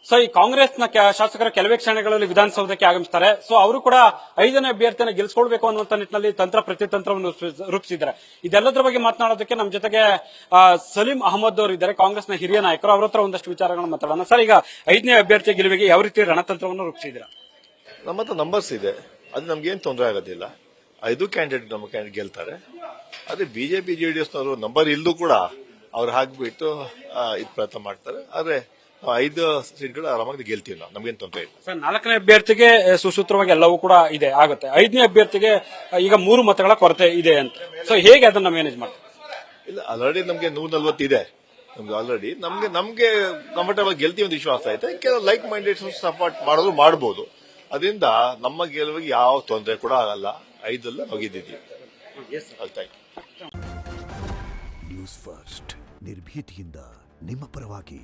So ಈ ಕಾಂಗ್ರೆಸ್ನ ಶಾಸಕರ ಕೆಲವೇ ಕ್ಷಣಗಳಲ್ಲಿ ವಿಧಾನಸೌಧಕ್ಕೆ ಆಗಮಿಸ್ತಾರೆ. ಸೊ ಅವರು ಕೂಡ 5ನೇ ಅಭ್ಯರ್ಥಿಯನ್ನು ಗೆಲ್ಲಿಸಿಕೊಳ್ಬೇಕು ಅನ್ನುವಂತ ನಿಟ್ಟಿನಲ್ಲಿ ತಂತ್ರ ಪ್ರತಿತಂತ್ರವನ್ನು ರೂಪಿಸಿದ್ದಾರೆ. ಇದೆಲ್ಲದರ ಬಗ್ಗೆ ಮಾತನಾಡೋದಕ್ಕೆ ನಮ್ಮ ಜೊತೆಗೆ ಸಲೀಂ ಅಹಮದ್ ಅವರು ಇದ್ದಾರೆ, ಕಾಂಗ್ರೆಸ್ನ ಹಿರಿಯ ನಾಯಕರು. ಅವ್ರ ಹತ್ರ ಒಂದಷ್ಟು ವಿಚಾರಗಳನ್ನು ಮಾತಾಡೋಣ. ಸರ್, ಈಗ 5ನೇ ಅಭ್ಯರ್ಥಿ ಗೆಲುವಿಗೆ ಯಾವ ರೀತಿ ರಣತಂತ್ರವನ್ನು ರೂಪಿಸಿದ್ದೀರಾ? ನಮ್ಮ ಹತ್ರ ನಂಬರ್ಸ್ ಇದೆ, ಅದು ನಮ್ಗೇನು ತೊಂದರೆ ಆಗೋದಿಲ್ಲ. 5 ಕ್ಯಾಂಡಿಡೇಟ್ ನಮ್ಮ ಕ್ಯಾಂಡಿಡೇಟ್ ಗೆಲ್ತಾರೆ. ಅದೇ ಬಿಜೆಪಿ ಜೆಡಿಎಸ್ನವರು ನಂಬರ್ ಇಲ್ಲೂ ಕೂಡ ಅವ್ರು ಹಾಕ್ಬಿಟ್ಟು ಇದು ಪ್ರಯತ್ನ ಮಾಡ್ತಾರೆ. ಆದ್ರೆ 5 ಸೀಟ್ಗಳು ಆರಾಮಾಗಿ ಗೆಲ್ತೀವಿ ನಾವು, ನಮ್ಗೇನು ತೊಂದರೆ ಇಲ್ಲ. ಸರ್, 4ನೇ ಅಭ್ಯರ್ಥಿಗೆ ಸುಸೂತ್ರವಾಗಿ ಎಲ್ಲವೂ ಕೂಡ ಇದೆ ಆಗುತ್ತೆ. 5ನೇ ಅಭ್ಯರ್ಥಿಗೆ ಈಗ 3 ಮತಗಳ ಕೊರತೆ ಇದೆ ಅಂತ. ಸೊ ಹೇಗೆ ಅದನ್ನ ಮ್ಯಾನೇಜ್ ಮಾಡ್ತೀವಿ? ಇಲ್ಲ, ಆಲ್ರೆಡಿ ನಮ್ಗೆ 140 ಇದೆ. ನಮ್ಗೆ ಆಲ್ರೆಡಿ ನಮ್ಗೆ ಕಂಫರ್ಟಬಲ್ ಗೆಲ್ತೀವಿ ಒಂದು ವಿಶ್ವಾಸ ಐತೆ. ಕೆಲವು ಲೈಕ್ ಮೈಂಡೆಡ್ ಸಪೋರ್ಟ್ ಮಾಡೋದು ಮಾಡಬಹುದು. ಅದರಿಂದ ನಮ್ಮ ಗೆಲುವಿಗೆ ಯಾವ ತೊಂದರೆ ಕೂಡ ಆಗಲ್ಲ. 5 ಹೋಗಿದ್ದೀವಿ. ನ್ಯೂಸ್ ಫಸ್ಟ್ ನಿರ್ಭೀತಿಯಿಂದ ನಿಮ್ಮ ಪರವಾಗಿ.